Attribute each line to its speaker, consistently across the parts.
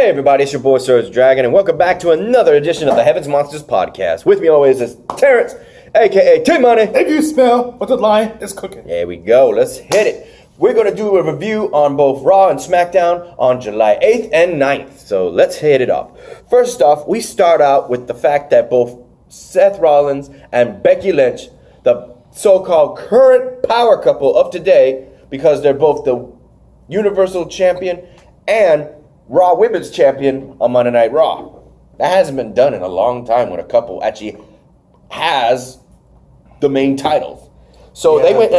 Speaker 1: Hey everybody, it's your boy SergDragon, and welcome back to another edition of the Heavens Monsters podcast. With me always is Terrence, aka T-Money.
Speaker 2: If you smell what the lion is cooking.
Speaker 1: There we go, let's hit it. We're going to do a review on both Raw and Smackdown on July 8th and 9th, so let's hit it off. First off, we start out with the fact that both Seth Rollins and Becky Lynch, the so-called current power couple of today, because they're both the Universal Champion and Raw Women's Champion on Monday Night Raw. That hasn't been done in a long time when a couple actually has the main titles. So they went.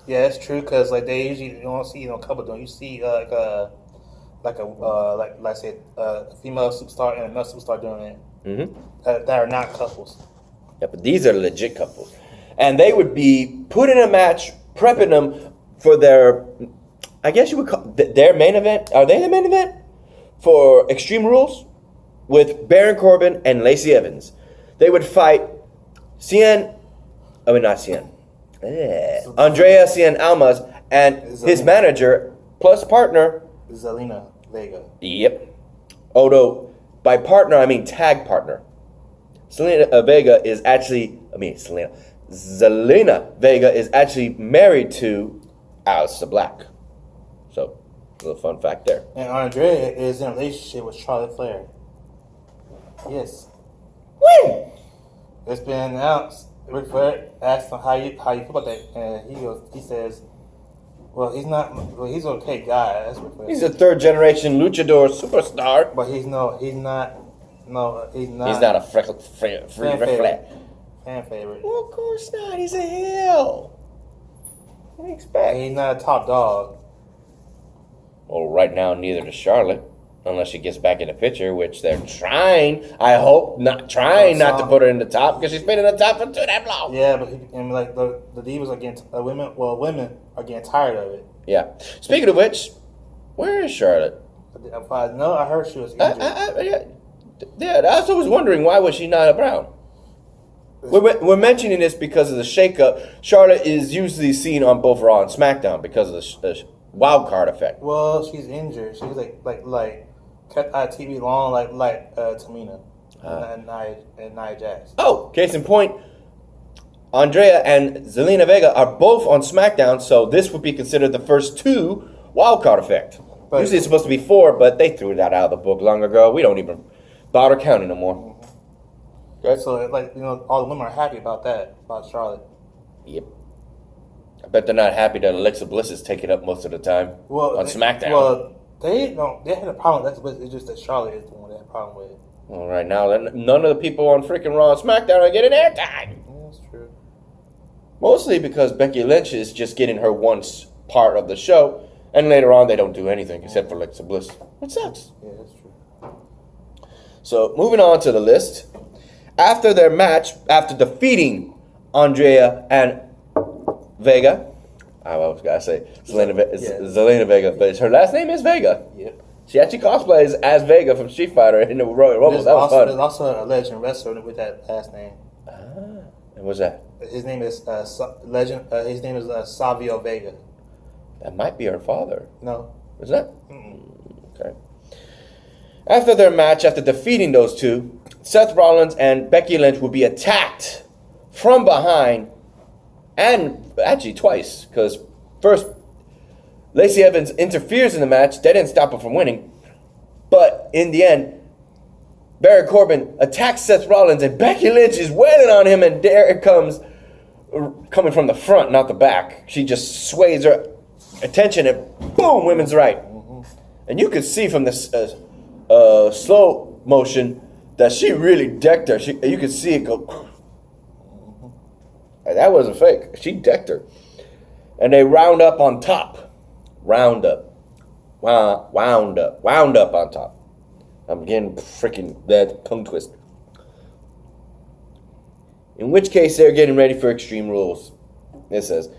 Speaker 2: It's true because like they usually you don't see couple doing. You see like a female superstar and a male superstar doing it.
Speaker 1: Mm-hmm.
Speaker 2: That are not couples.
Speaker 1: Yeah, but these are legit couples, and they would be put in a match, prepping them for their. I guess you would call their main event. Are they the main event for Extreme Rules with Baron Corbin and Lacey Evans? They would fight Andrea Cien Almas and his manager plus partner
Speaker 2: Zelina Vega.
Speaker 1: Yep. Although by partner I mean tag partner. Zelina Vega is actually married to Aleister Black. So, a little fun fact there.
Speaker 2: And Andrea is in a relationship with Charlotte Flair. Yes.
Speaker 1: When?
Speaker 2: It's been announced. Ric Flair asked him how you feel about that, and he says, well, he's an okay guy. That's Ric Flair.
Speaker 1: He's a third generation luchador superstar.
Speaker 2: But he's not
Speaker 1: a
Speaker 2: fan favorite.
Speaker 1: Well, of course not. He's a heel. What do you expect?
Speaker 2: And he's not a top dog.
Speaker 1: Well, right now, neither does Charlotte. Unless she gets back in the picture, which they're trying. I hope not to put her in the top because she's been in the top for too damn long.
Speaker 2: Yeah, but the divas are getting women are getting tired of it.
Speaker 1: Yeah. Speaking of which, where is Charlotte?
Speaker 2: I heard she was injured.
Speaker 1: Yeah, I also was wondering why was she not around. We're mentioning this because of the shakeup. Charlotte is usually seen on both Raw and SmackDown because of the wild card effect.
Speaker 2: Well, she's injured. She's like kept out of TV long, like Tamina and Nia Jax.
Speaker 1: Oh, case in point, Andrea and Zelina Vega are both on SmackDown, so this would be considered the first two wild card effect. But usually it's supposed to be 4, but they threw that out of the book long ago. We don't even bother counting no more.
Speaker 2: Okay. So all the women are happy about that, about Charlotte.
Speaker 1: Yep. I bet they're not happy that Alexa Bliss is taking up most of the time on SmackDown.
Speaker 2: Well, they had a problem with Alexa Bliss. It's just that Charlotte is the one they had a problem with.
Speaker 1: Well, right now, none of the people on freaking Raw and SmackDown are getting airtime.
Speaker 2: Yeah, that's true.
Speaker 1: Mostly because Becky Lynch is just getting her once part of the show, and later on they don't do anything except for Alexa Bliss. It sucks.
Speaker 2: Yeah, that's true.
Speaker 1: So, moving on to the list. After their match, after defeating Andrea and Vega, I was gonna say Zelina Vega, but her last name is Vega.
Speaker 2: Yeah.
Speaker 1: She actually cosplays as Vega from Street Fighter in the Royal Rumble. That was fun.
Speaker 2: There's also a legend wrestler with that last name.
Speaker 1: And what's that?
Speaker 2: His name is his name is Savio Vega.
Speaker 1: That might be her father.
Speaker 2: No.
Speaker 1: Is that? Okay. After their match, after defeating those two, Seth Rollins and Becky Lynch will be attacked from behind. And actually twice, because first, Lacey Evans interferes in the match. That didn't stop her from winning. But in the end, Baron Corbin attacks Seth Rollins, and Becky Lynch is wailing on him, and there it comes, coming from the front, not the back. She just sways her attention, and boom, women's right. And you could see from this slow motion that she really decked her. You could see it go... That wasn't fake. She decked her. And they wound up on top. Wound up on top. I'm getting freaking that tongue twist. In which case, they're getting ready for Extreme Rules. It says,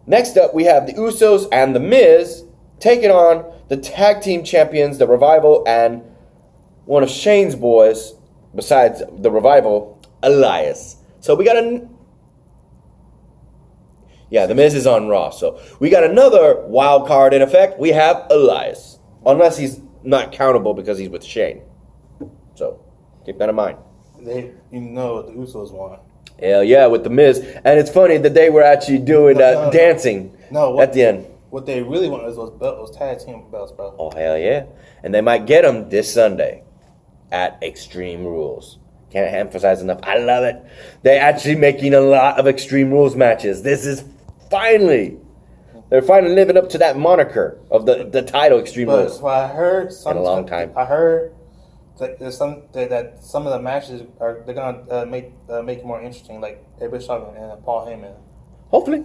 Speaker 1: next up, we have the Usos and The Miz taking on the tag team champions, The Revival, and one of Shane's boys, besides The Revival, Elias. So we got a... Yeah, The Miz is on Raw. So we got another wild card in effect. We have Elias. Unless he's not countable because he's with Shane. So keep that in mind.
Speaker 2: The Usos won.
Speaker 1: Hell yeah, with The Miz. And it's funny that they were actually doing dancing at the end.
Speaker 2: What they really wanted was those tag team belts, bro.
Speaker 1: Oh, hell yeah. And they might get them this Sunday at Extreme Rules. Can't emphasize enough. I love it. They're actually making a lot of Extreme Rules matches. This is they're finally living up to that moniker of the title Extreme Rules.
Speaker 2: But I heard
Speaker 1: in a long time.
Speaker 2: I heard that that some of the matches they're gonna make it more interesting, like Eric Bischoff and Paul Heyman.
Speaker 1: Hopefully.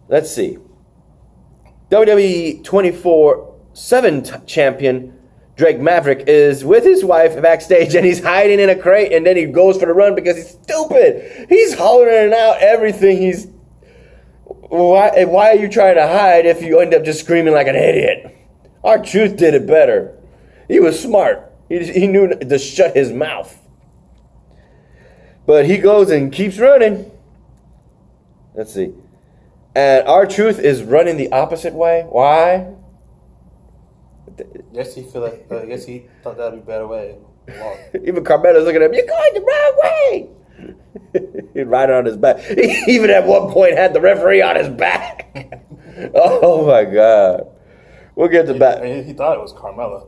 Speaker 1: Let's see. WWE 24/7 champion Drake Maverick is with his wife backstage, and he's hiding in a crate, and then he goes for the run because he's stupid. He's hollering out everything. Why are you trying to hide if you end up just screaming like an idiot? R-Truth did it better. He was smart. He knew to shut his mouth. But he goes and keeps running. Let's see. And R-Truth is running the opposite way. Why?
Speaker 2: Yes, he thought that'd be a better way. Wow.
Speaker 1: Even Carmella's looking at him. You're going the wrong way. He'd ride on his back. He even at one point had the referee on his back. Oh my God. We'll get to back.
Speaker 2: He thought it was Carmella.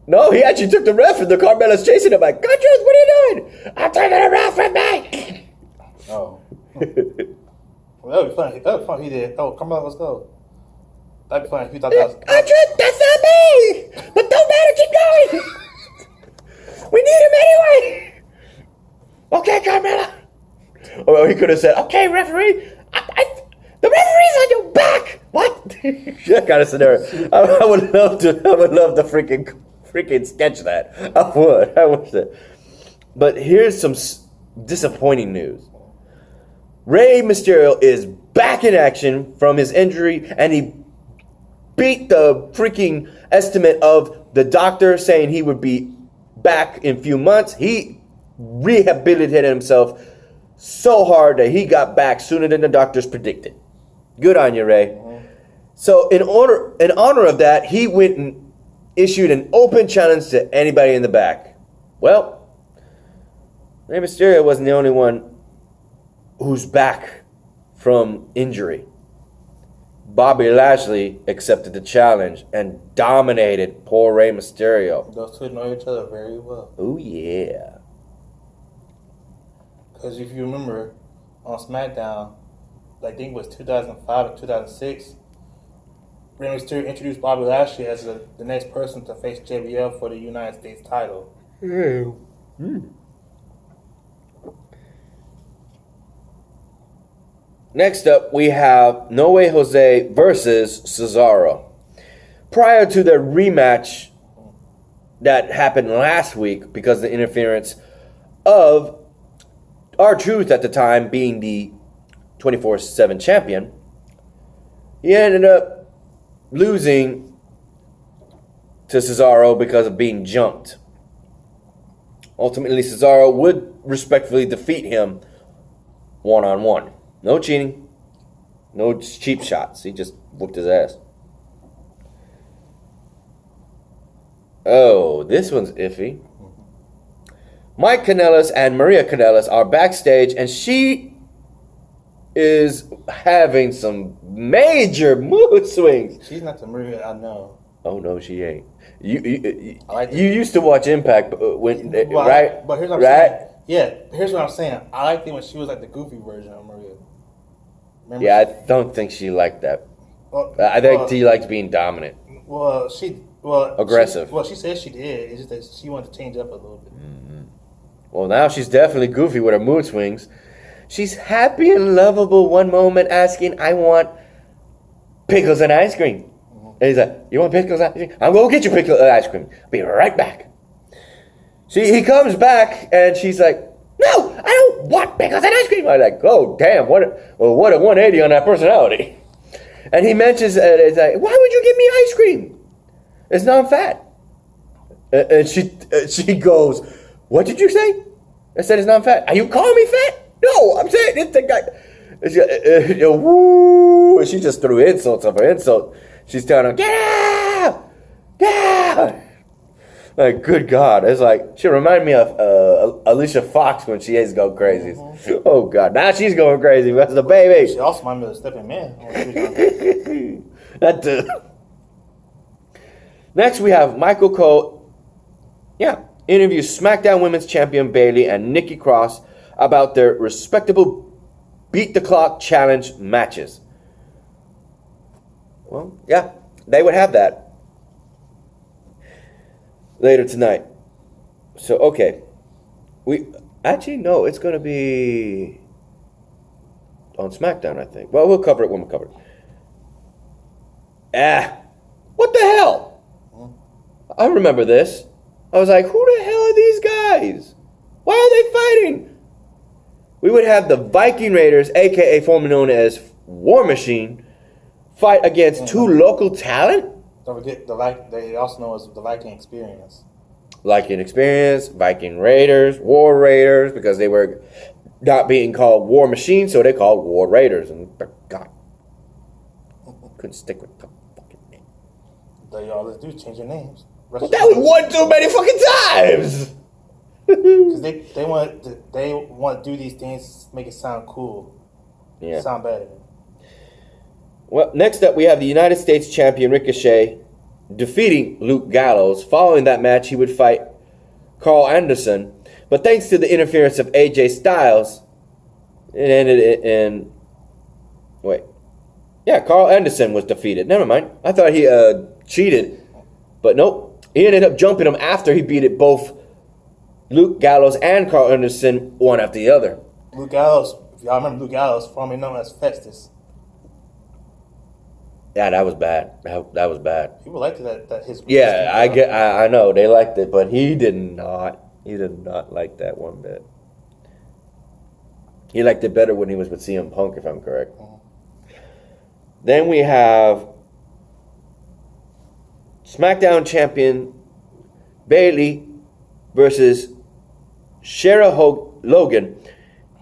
Speaker 1: No, he actually took the ref, and the Carmella's chasing him like, "Good Truth, what are you doing? I'm taking the ref with me."
Speaker 2: Oh. Well, that would be funny. That would be funny if he did. Oh, Carmella, let's go. That'd be funny if you thought that was...
Speaker 1: Truth, that's not me! But don't matter, keep going! We need him anyway! Okay, Carmella. Or he could have said, "Okay, referee, the referee's on your back." What? That kind of scenario. I would love to freaking sketch that. I would. I wish that. But here's some disappointing news. Rey Mysterio is back in action from his injury, and he beat the freaking estimate of the doctor saying he would be back in a few months. He rehabilitated himself so hard that he got back sooner than the doctors predicted. Good on you, Ray. Mm-hmm. So in honor of that, he went and issued an open challenge to anybody in the back. Well, Rey Mysterio wasn't the only one who's back from injury. Bobby Lashley accepted the challenge and dominated poor Rey Mysterio.
Speaker 2: Those two know each other very well.
Speaker 1: Oh, yeah.
Speaker 2: Because if you remember, on SmackDown, I think it was 2005 or 2006, Rey Mysterio introduced Bobby Lashley as the next person to face JBL for the United States title.
Speaker 1: Next up, we have No Way Jose versus Cesaro. Prior to their rematch that happened last week because of the interference of R-Truth at the time being the 24/7 champion, he ended up losing to Cesaro because of being jumped. Ultimately, Cesaro would respectfully defeat him one-on-one. No cheating. No cheap shots. He just whooped his ass. Oh, this one's iffy. Mike Kanellis and Maria Kanellis are backstage, and she is having some major mood swings.
Speaker 2: She's not the Maria I know.
Speaker 1: Oh, no, she ain't. You used to watch Impact right?
Speaker 2: But here's what I'm saying. Yeah, here's what I'm saying. I liked it when she was like the goofy version of Maria. Remember?
Speaker 1: Yeah, I don't think she liked that. I think she likes being dominant. Aggressive.
Speaker 2: She said she did. It's just that she wanted to change up a little bit.
Speaker 1: Mm-hmm. Well, now she's definitely goofy with her mood swings. She's happy and lovable one moment, asking, "I want pickles and ice cream." Mm-hmm. And he's like, "You want pickles and ice cream? I'm going to get you pickles and ice cream. Be right back." He comes back, and she's like, "No, I don't want pickles and ice cream." I'm like, "Oh, damn, what a 180 on that personality." And he mentions, it's like, "Why would you give me ice cream? It's non-fat." And she goes, "What did you say?" I said, "It's non-fat." "Are you calling me fat?" "No, I'm saying it's the guy." Woo! And she just threw insults of her insult. She's telling her, get out! Get out! Like, good God. It's like, she reminded me of Alicia Fox when she is go crazy. Mm-hmm. Oh, God. Now she's going crazy. That's the baby.
Speaker 2: She also reminded me of the Stepping Man.
Speaker 1: That too. Next, we have Michael Cole. Interviews SmackDown Women's Champion Bayley and Nikki Cross about their respectable Beat the Clock Challenge matches. Well, yeah, they would have that later tonight. So, okay. It's going to be on SmackDown, I think. Well, we'll cover it when we cover it. What the hell? I remember this. I was like, who the hell are these guys? Why are they fighting? We would have the Viking Raiders, a.k.a. formerly known as War Machine, fight against two local talent?
Speaker 2: Don't forget, they also know as the Viking Experience.
Speaker 1: Viking Experience, Viking Raiders, War Raiders, because they were not being called War Machine, so they called War Raiders. And God, couldn't stick with the fucking name.
Speaker 2: They always do change their names.
Speaker 1: Well, that was one too many fucking times.
Speaker 2: Because they want to do these things, make it sound cool, sound better.
Speaker 1: Well, next up we have the United States Champion Ricochet defeating Luke Gallows. Following that match, he would fight Carl Anderson, but thanks to the interference of AJ Styles, it ended in Carl Anderson was defeated. Never mind. I thought he cheated, but nope. He ended up jumping him after he beat it both Luke Gallows and Carl Anderson one after the other.
Speaker 2: Luke Gallows, if y'all remember Luke Gallows, formerly known as Festus.
Speaker 1: Yeah, that was bad. That was bad.
Speaker 2: People liked that his.
Speaker 1: Yeah, I know they liked it, but he did not. He did not like that one bit. He liked it better when he was with CM Punk, if I'm correct. Mm-hmm. Then we have SmackDown Champion Bayley versus Sarah Logan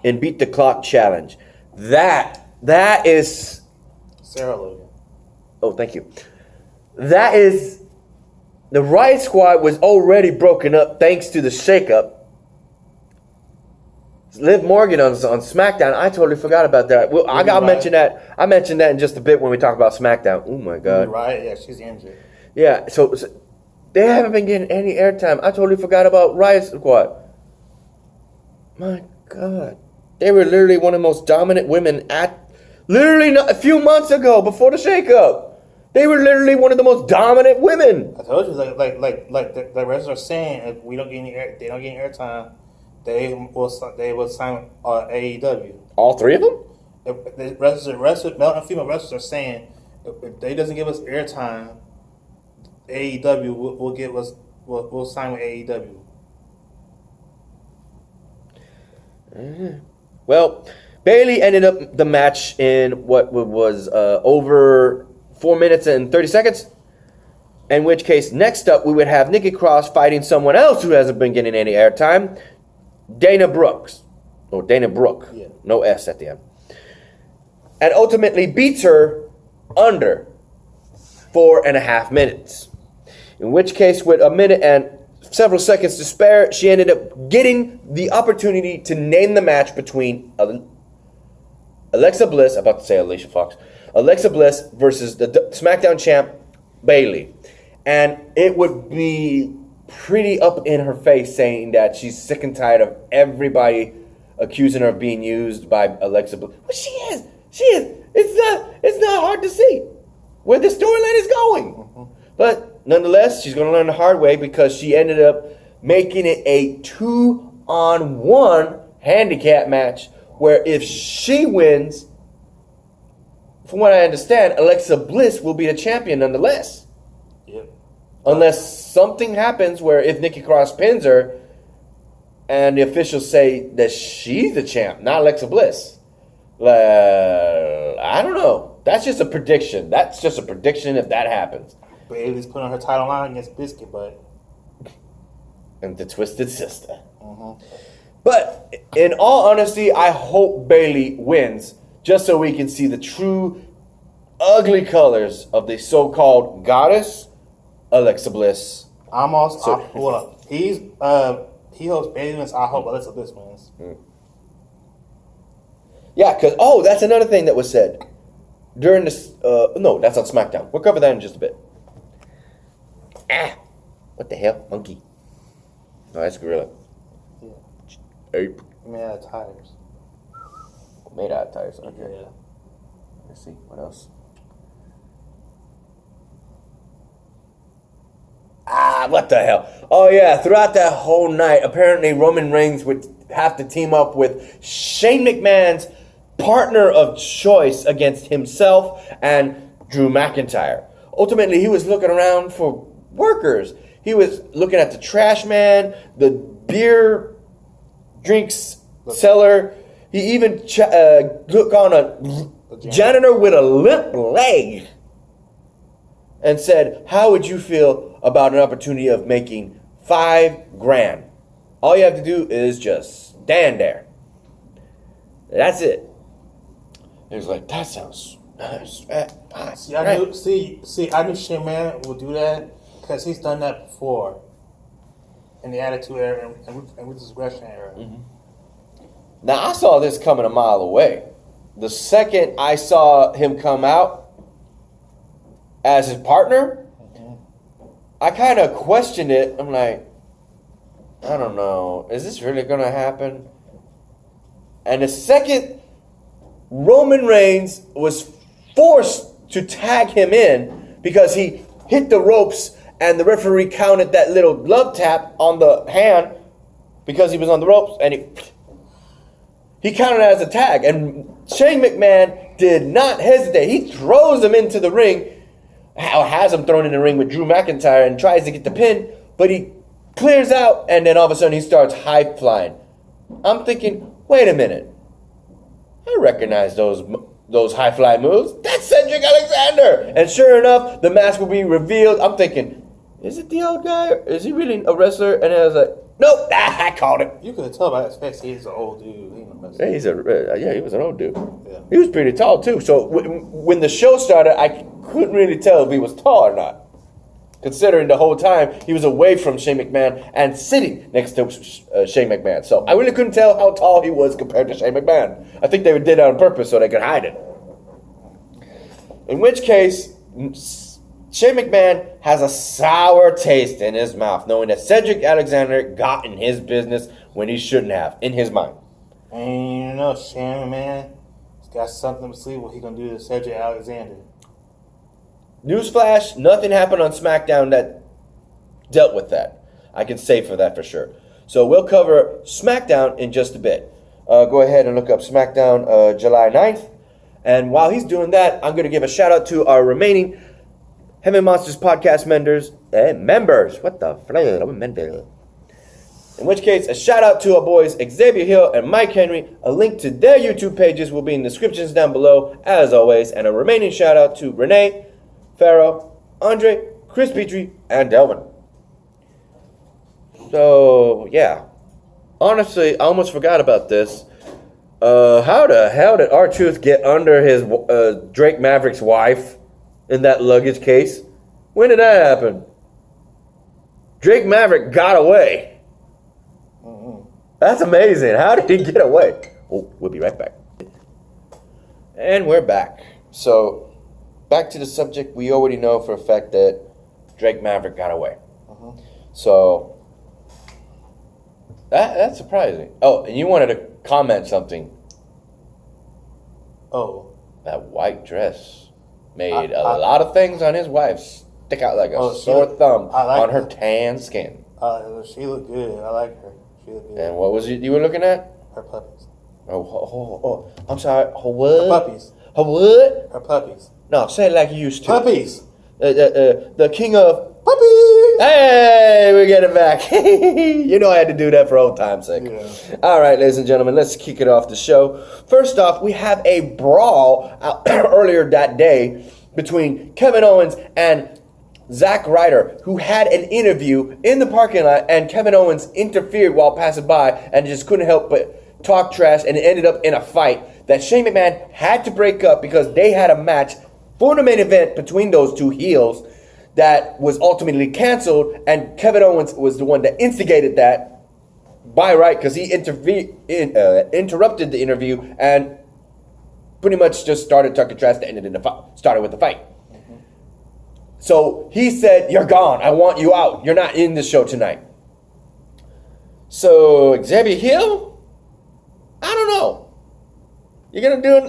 Speaker 1: in Beat the Clock Challenge. That is
Speaker 2: Sarah Logan.
Speaker 1: Oh, thank you. That is the Riot Squad was already broken up thanks to the shakeup. Liv Morgan on SmackDown. I totally forgot about that. Well, I got to mention that. I mentioned that in just a bit when we talk about SmackDown. Oh my God.
Speaker 2: Right? Yeah, she's injured.
Speaker 1: Yeah, so they haven't been getting any airtime. I totally forgot about Riot Squad. My God. They were literally one of the most dominant women literally a few months ago before the shakeup. They were literally one of the most dominant women.
Speaker 2: I told you, like the wrestlers are saying, if they don't get any airtime, they will sign AEW.
Speaker 1: All three of them?
Speaker 2: If the wrestlers, male and female wrestlers are saying, if they doesn't give us airtime, AEW will sign with AEW.
Speaker 1: Well, Bayley ended up the match in what was over 4 minutes and 30 seconds. In which case, next up, we would have Nikki Cross fighting someone else who hasn't been getting any airtime, Dana Brooke.
Speaker 2: Yeah.
Speaker 1: No S at the end. And ultimately beats her under 4.5 minutes. In which case, with a minute and several seconds to spare, she ended up getting the opportunity to name the match between Alexa Bliss, about to say Alicia Fox, Alexa Bliss versus the SmackDown champ, Bayley. And it would be pretty up in her face saying that she's sick and tired of everybody accusing her of being used by Alexa Bliss. Well, she is. It's not hard to see where the storyline is going. Mm-hmm. But nonetheless, she's going to learn the hard way because she ended up making it a 2-on-1 handicap match where if she wins, from what I understand, Alexa Bliss will be the champion nonetheless.
Speaker 2: Yep.
Speaker 1: Unless something happens where if Nikki Cross pins her and the officials say that she's the champ, not Alexa Bliss. I don't know. That's just a prediction. If that happens.
Speaker 2: Bayley's putting her title on against Biscuit, but
Speaker 1: and the Twisted Sister.
Speaker 2: Mm-hmm.
Speaker 1: But in all honesty, I hope Bayley wins just so we can see the true ugly colors of the so-called goddess, Alexa Bliss.
Speaker 2: He hopes Bailey wins. I hope Alexa Bliss wins.
Speaker 1: Yeah, because, that's another thing that was said during this. No, that's on SmackDown. We'll cover that in just a bit. What the hell? Monkey. No, that's Gorilla.
Speaker 2: Yeah.
Speaker 1: Ape.
Speaker 2: Made out of tires.
Speaker 1: Made out of tires, okay.
Speaker 2: Yeah.
Speaker 1: Let's see, what else? What the hell? Oh, yeah, throughout that whole night, apparently Roman Reigns would have to team up with Shane McMahon's partner of choice against himself and Drew McIntyre. Ultimately, he was looking around for workers. He was looking at the trash man, the beer drinks seller. He even took on a janitor with a limp leg and said, how would you feel about an opportunity of making $5,000? All you have to do is just stand there. That's it. He was like, that sounds nice.
Speaker 2: I knew Shane McMahon would do that because he's done that before in the Attitude Era and with his Aggression Era.
Speaker 1: Mm-hmm. Now, I saw this coming a mile away. The second I saw him come out as his partner, I kind of questioned it. I'm like, I don't know. Is this really going to happen? And the second Roman Reigns was forced to tag him in because he hit the ropes and the referee counted that little glove tap on the hand because he was on the ropes, and he counted it as a tag. And Shane McMahon did not hesitate. He throws him into the ring, has him thrown in the ring with Drew McIntyre and tries to get the pin, but he clears out, and then all of a sudden he starts high flying. I'm thinking, wait a minute. I recognize those high fly moves. That's Cedric Alexander. And sure enough, the mask will be revealed. I'm thinking, is it the old guy? Or is he really a wrestler? And I was like, nope, I called it.
Speaker 2: You could tell by his face he's an old dude.
Speaker 1: He was an old dude.
Speaker 2: Yeah.
Speaker 1: He was pretty tall too. So when the show started, I couldn't really tell if he was tall or not, considering the whole time he was away from Shane McMahon and sitting next to Shane McMahon. So I really couldn't tell how tall he was compared to Shane McMahon. I think they did it on purpose so they could hide it. In which case, Shane McMahon has a sour taste in his mouth, knowing that Cedric Alexander got in his business when he shouldn't have, in his mind.
Speaker 2: And you know, Shane McMahon has got something to see what he gonna do to Cedric Alexander.
Speaker 1: Newsflash, nothing happened on SmackDown that dealt with that. I can say for that for sure. So we'll cover SmackDown in just a bit. Go ahead and look up SmackDown July 9th. And while he's doing that, I'm going to give a shout out to our remaining Heavy Monsters podcast members. What the fuck? In which case, a shout out to our boys Xavier Hill and Mike Henry. A link to their YouTube pages will be in the descriptions down below, as always. And a remaining shout out to Renee, Pharaoh, Andre, Chris Petrie, and Delvin. So, yeah. Honestly, I almost forgot about this. How the hell did R-Truth get under his Drake Maverick's wife in that luggage case? When did that happen? Drake Maverick got away. That's amazing. How did he get away? Oh, we'll be right back. And we're back. So, back to the subject. We already know for a fact that Drake Maverick got away. So, that's surprising. Oh, and you wanted to comment something.
Speaker 2: Oh.
Speaker 1: That white dress made a lot of things on his wife stick out like a sore thumb on her tan skin.
Speaker 2: She looked good. I like her. She looked good.
Speaker 1: And what was it you were looking at?
Speaker 2: Her puppies.
Speaker 1: Oh, I'm sorry. Her what?
Speaker 2: Her puppies.
Speaker 1: Her what?
Speaker 2: Her puppies.
Speaker 1: No, say it like you used to.
Speaker 2: Puppies.
Speaker 1: The king of
Speaker 2: puppies.
Speaker 1: Hey, we get it back. You know I had to do that for old time's sake.
Speaker 2: Yeah.
Speaker 1: All right, ladies and gentlemen, let's kick it off the show. First off, we have a brawl earlier that day between Kevin Owens and Zack Ryder, who had an interview in the parking lot, and Kevin Owens interfered while passing by and just couldn't help but talk trash, and it ended up in a fight that Shane McMahon had to break up because they had a match for the main event between those two heels that was ultimately canceled, and Kevin Owens was the one that instigated that by right because he interrupted the interview and pretty much just started talking trash that ended in the fight, started with the fight. So he said, "You're gone. I want you out. You're not in the show tonight." So Xavier Hill, I don't know. You're gonna do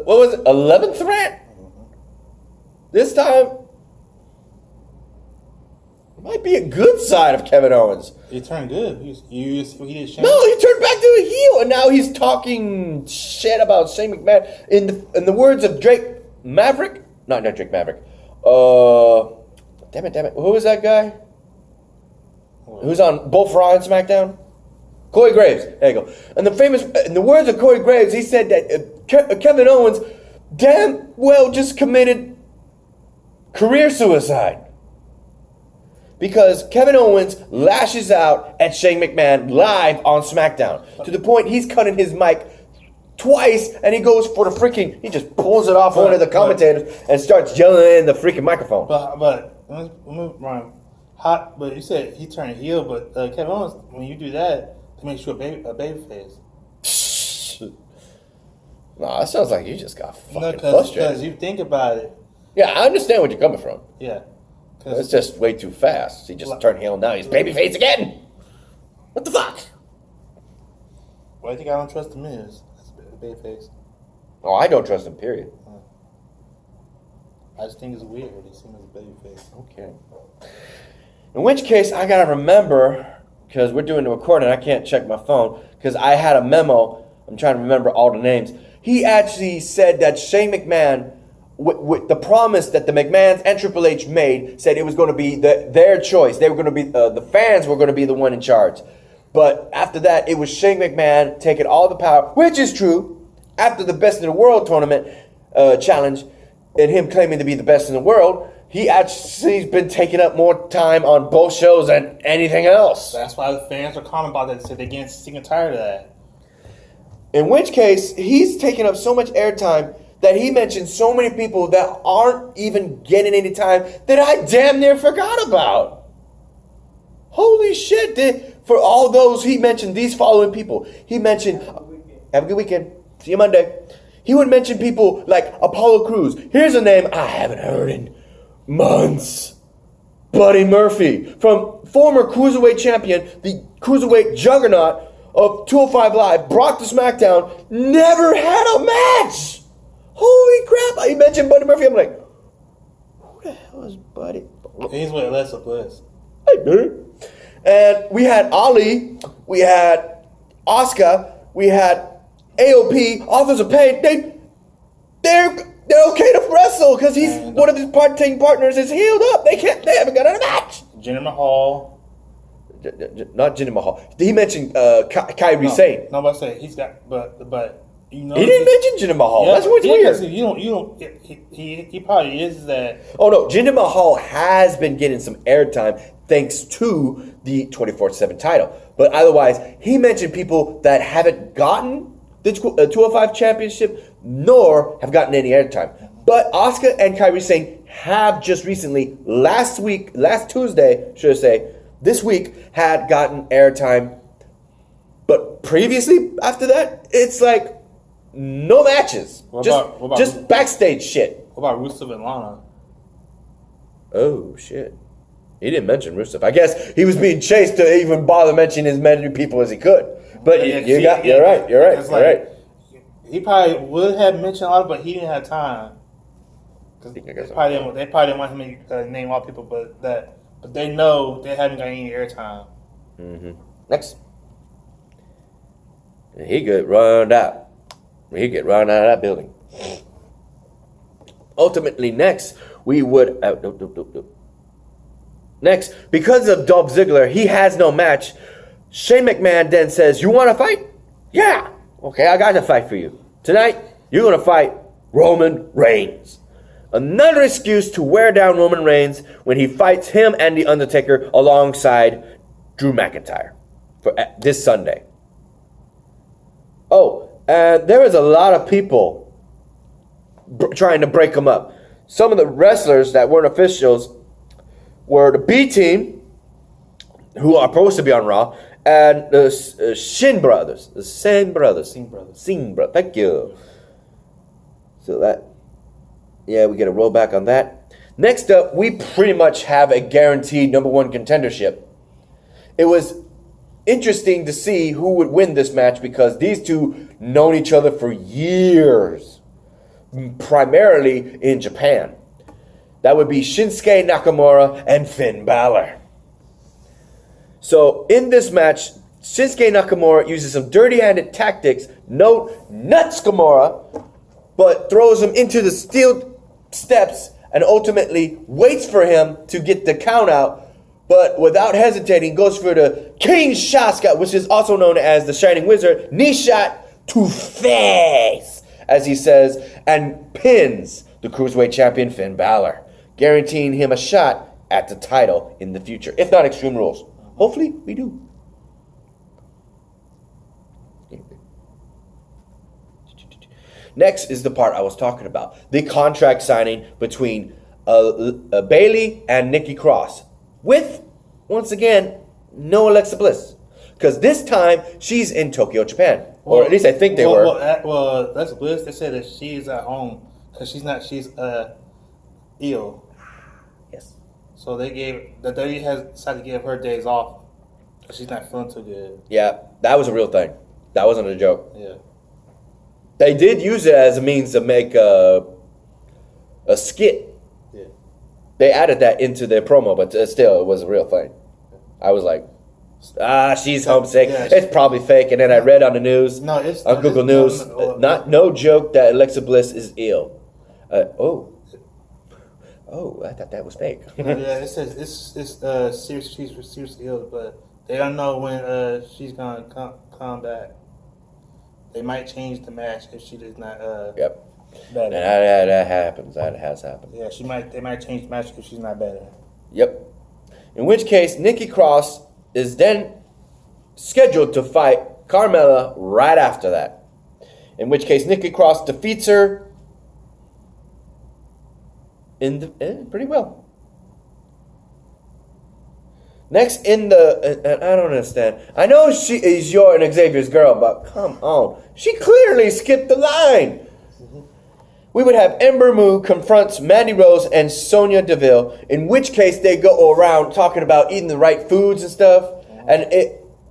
Speaker 1: what was it, 11th threat? This time, it might be a good side of Kevin Owens.
Speaker 2: He turned good. He did Shane.
Speaker 1: No, he turned back to a heel, and now he's talking shit about Shane McMahon. In the words of Drake Maverick, not Drake Maverick. Damn it. Who was that guy? Who's on both Raw and SmackDown? Corey Graves. There you go. And in the words of Corey Graves, he said that Kevin Owens damn well just committed career suicide. Because Kevin Owens lashes out at Shane McMahon live on SmackDown. To the point he's cutting his mic twice, and he goes for the he just pulls it off one of the commentators and starts yelling in the freaking microphone.
Speaker 2: But you said he turned heel, but Kevin Owens, when you do that, to make sure a baby face.
Speaker 1: Nah, that sounds like you just got fucking
Speaker 2: Because
Speaker 1: frustrated.
Speaker 2: you think about it.
Speaker 1: Yeah, I understand where you're coming from.
Speaker 2: Yeah.
Speaker 1: It's just way too fast. He just turned heel, now he's babyface again. What the fuck?
Speaker 2: Why do you think I don't trust the Miz? That's a babyface.
Speaker 1: Oh, I don't trust him, period.
Speaker 2: I just think it's weird. He seems as a babyface.
Speaker 1: Okay. In which case, I gotta remember, because we're doing the recording, I can't check my phone, because I had a memo. I'm trying to remember all the names. He actually said that Shane McMahon, with the promise that the McMahons and Triple H made, said it was going to be their choice. They were going to be, the fans were going to be the one in charge. But after that, it was Shane McMahon taking all the power, which is true. After the Best in the World tournament challenge, and him claiming to be the best in the world, he's been taking up more time on both shows than anything else.
Speaker 2: That's why the fans are calling about that. They said they're getting sick and tired of that.
Speaker 1: In which case, he's taking up so much airtime that he mentioned so many people that aren't even getting any time that I damn near forgot about. Holy shit. For all those, he mentioned these following people. He mentioned, have a good weekend. See you Monday. He would mention people like Apollo Crews. Here's a name I haven't heard in months. Buddy Murphy, from former Cruiserweight champion, the Cruiserweight juggernaut of 205 Live, brought to SmackDown, never had a match. Holy crap. He mentioned Buddy Murphy. I'm like, who the hell is Buddy?
Speaker 2: He's with Alexa Bliss.
Speaker 1: Hey, dude. And we had Ali, we had Asuka, we had AOP, Authors of Pain. They're okay to wrestle because one of his team partners is healed up. They haven't got a match.
Speaker 2: Jinder Mahal.
Speaker 1: Not Jinder Mahal. He mentioned Kairi Sane.
Speaker 2: No, but I say he's got, but you know,
Speaker 1: he didn't mention Jinder Mahal.
Speaker 2: Yeah,
Speaker 1: that's what's weird.
Speaker 2: You don't. He probably is that.
Speaker 1: Oh no, Jinder Mahal has been getting some airtime thanks to the 24/7 title. But otherwise, he mentioned people that haven't gotten the 205 championship nor have gotten any airtime. But Asuka and Kairi Sane have just recently, last Tuesday, should I say, this week, had gotten airtime. But previously, after that, it's like no matches.
Speaker 2: What about
Speaker 1: just backstage shit.
Speaker 2: What about Rusev and Lana?
Speaker 1: Oh, shit. He didn't mention Rusev. I guess he was being chased to even bother mentioning as many people as he could. But you're right.
Speaker 2: He probably would have mentioned a lot, but he didn't have time. They probably didn't want him to name all people, but they know they haven't got any airtime.
Speaker 1: Mm-hmm. Next. He get run out. He get run out of that building. Ultimately, next, we would... Next, because of Dolph Ziggler, he has no match. Shane McMahon then says, you want to fight? Yeah. Okay, I got to fight for you. Tonight, you're going to fight Roman Reigns. Another excuse to wear down Roman Reigns when he fights him and The Undertaker alongside Drew McIntyre for this Sunday. Oh, and there is a lot of people trying to break them up. Some of the wrestlers that weren't officials were the B team, who are supposed to be on Raw, and the Singh brothers. Singh brothers. Thank you. So that, yeah, we get a rollback on that. Next up, we pretty much have a guaranteed number one contendership. It was interesting to see who would win this match because these two known each other for years, primarily in Japan. That would be Shinsuke Nakamura and Finn Balor. So in this match, Shinsuke Nakamura uses some dirty-handed tactics, no nuts Gamora, but throws him into the steel steps and ultimately waits for him to get the count out, but without hesitating goes for the King Shot, which is also known as the Shining Wizard, knee shot to face, as he says, and pins the Cruiserweight Champion Finn Balor, guaranteeing him a shot at the title in the future, if not Extreme Rules. Hopefully, we do. Next is the part I was talking about. The contract signing between Bayley and Nikki Cross. With, once again, no Alexa Bliss. Because this time, she's in Tokyo, Japan. Or at least I think they were.
Speaker 2: Well, Alexa Bliss, they said that she's at home. Because she's ill.
Speaker 1: Yes.
Speaker 2: So the WWE has decided to give her days off. Because she's not feeling too good.
Speaker 1: Yeah, that was a real thing. That wasn't a joke.
Speaker 2: Yeah.
Speaker 1: They did use it as a means to make a skit.
Speaker 2: Yeah.
Speaker 1: They added that into their promo, but still, it was a real thing. I was like, she's homesick.
Speaker 2: Yeah,
Speaker 1: it's probably fake. And then I read on the news, on Google News, no joke that Alexa Bliss is ill. Oh, I thought that was fake.
Speaker 2: Yeah, it says it's serious. She's seriously ill, but they don't know when she's gonna come back. They might change the match if she does not.
Speaker 1: Yep.
Speaker 2: Better.
Speaker 1: And that happens. That has happened.
Speaker 2: Yeah, they might change the match if she's not better.
Speaker 1: Yep. In which case, Nikki Cross is then scheduled to fight Carmella right after that. In which case, Nikki Cross defeats her pretty well. Next in I don't understand. I know she is your and Xavier's girl, but come on. She clearly skipped the line. We would have Ember Moon confronts Mandy Rose and Sonya Deville, in which case they go around talking about eating the right foods and stuff. And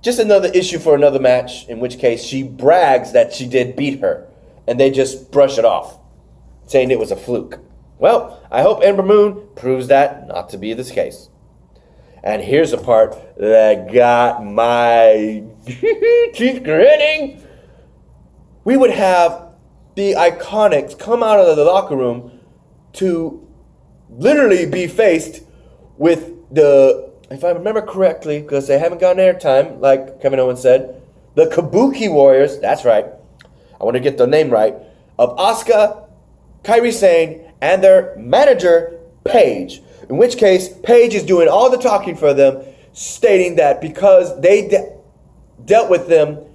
Speaker 1: just another issue for another match, in which case she brags that she did beat her. And they just brush it off, saying it was a fluke. Well, I hope Ember Moon proves that not to be this case. And here's a part that got my teeth gritting. We would have the Iconics come out of the locker room to literally be faced with if I remember correctly, because they haven't gotten airtime, like Kevin Owens said, the Kabuki Warriors, that's right, I want to get the name right, of Asuka, Kairi Sane, and their manager, Paige. In which case, Paige is doing all the talking for them, stating that because they dealt with them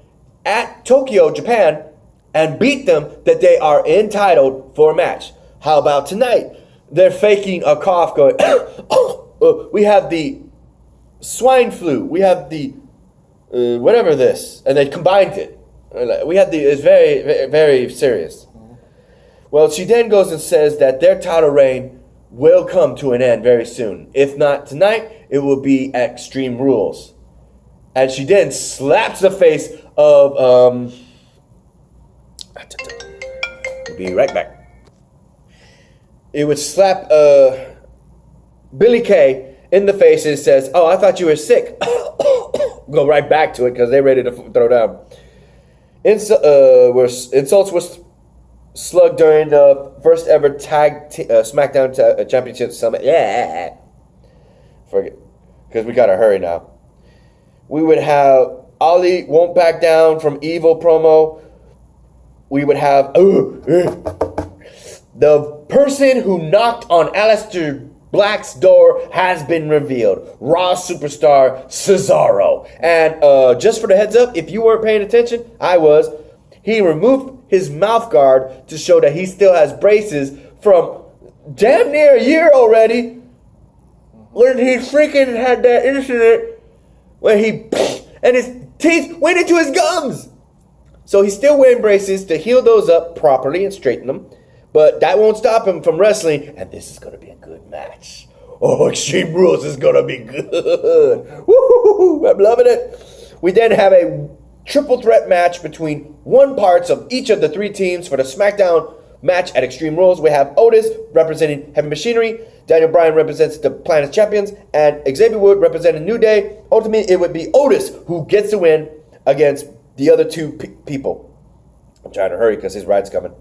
Speaker 1: at Tokyo, Japan, and beat them, that they are entitled for a match. How about tonight? They're faking a cough going, we have the swine flu, we have the whatever this, and they combined it. It's very, very, very serious. Well, she then goes and says that their title reign will come to an end very soon. If not tonight, it will be at Extreme Rules. And she then slaps the face of we'll be right back. It would slap Billy Kay in the face and says, "Oh, I thought you were sick." Go right back to it because they're ready to throw down. Insults were slugged during the first ever SmackDown Championship Summit. Yeah. Forget. Because we got to hurry now. We would have Ali won't back down from Evil promo. We would have the person who knocked on Aleister Black's door has been revealed. Raw superstar Cesaro. And just for the heads up, if you weren't paying attention, I was. He removed his mouth guard to show that he still has braces from damn near a year already, when he freaking had that incident where and his teeth went into his gums. So he's still wearing braces to heal those up properly and straighten them. But that won't stop him from wrestling. And this is going to be a good match. Oh, Extreme Rules is going to be good. Woo! I'm loving it. We then have a triple threat match between one parts of each of the three teams for the SmackDown match at Extreme Rules. We have Otis representing Heavy Machinery, Daniel Bryan represents the Planet Champions, and Xavier Wood representing New Day. Ultimately, it would be Otis who gets the win against the other two people. I'm trying to hurry because his ride's coming.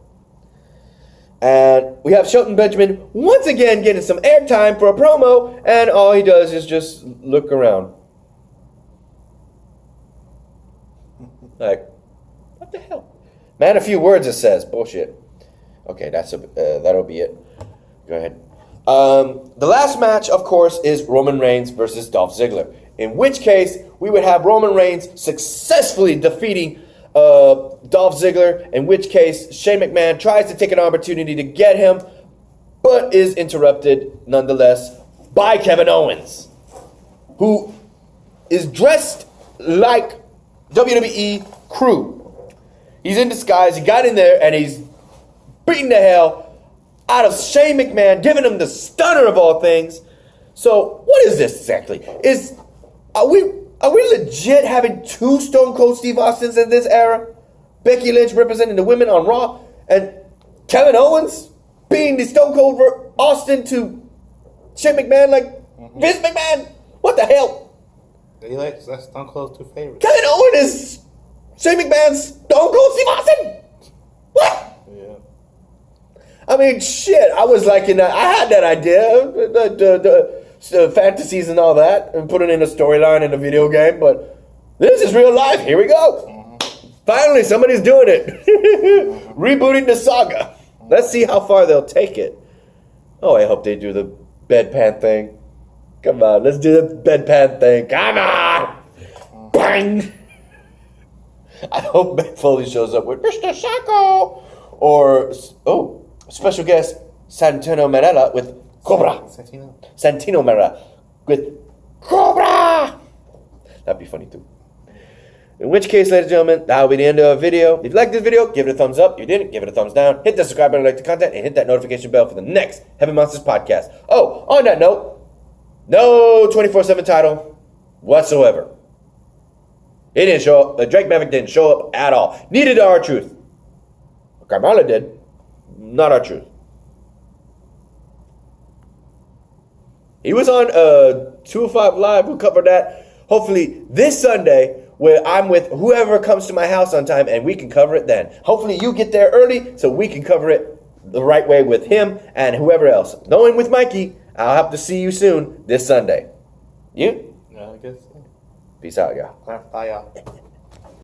Speaker 1: And we have Shelton Benjamin once again getting some airtime for a promo, and all he does is just look around. Like, what the hell? Man, a few words it says. Bullshit. Okay, that'll be it. Go ahead. The last match, of course, is Roman Reigns versus Dolph Ziggler. In which case, we would have Roman Reigns successfully defeating Dolph Ziggler. In which case, Shane McMahon tries to take an opportunity to get him, but is interrupted nonetheless by Kevin Owens, who is dressed like WWE crew. He's in disguise. He got in there and he's beating the hell out of Shane McMahon, giving him the stunner of all things. So what is this exactly? Are we legit having two Stone Cold Steve Austins in this era? Becky Lynch representing the women on Raw, and Kevin Owens being the Stone Cold Austin to Shane McMahon like Vince McMahon? What the hell?
Speaker 2: That's Stone Cold's two favorites.
Speaker 1: Kevin Owens is Shane McMahon's Stone Cold Steve Austin? What?
Speaker 2: Yeah.
Speaker 1: I mean, shit. I was like, I had that idea, the fantasies and all that, and put it in a storyline in a video game. But this is real life. Here we go. Mm-hmm. Finally, somebody's doing it. Rebooting the saga. Let's see how far they'll take it. Oh, I hope they do the bedpan thing. Come on, let's do the bedpan thing. Come on! Bang! I hope Mick Foley shows up with Mr. Psycho! Or, special guest Santino Marella with Cobra. Santino Marella with Cobra! That'd be funny too. In which case, ladies and gentlemen, that will be the end of the video. If you liked this video, give it a thumbs up. If you didn't, give it a thumbs down. Hit the subscribe button, like the content, and hit that notification bell for the next Heavy Monsters podcast. Oh, on that note, no 24/7 title whatsoever. He didn't show up. Drake Maverick didn't show up at all. Neither did R-Truth. Carmella did. Not R-Truth. He was on 205 Live. We'll cover that hopefully this Sunday, where I'm with whoever comes to my house on time, and we can cover it then. Hopefully you get there early so we can cover it the right way with him and whoever else. Knowing with Mikey, I'll have to see you soon this Sunday. You?
Speaker 2: Yeah, I guess so.
Speaker 1: Peace out, y'all.
Speaker 2: Bye, y'all.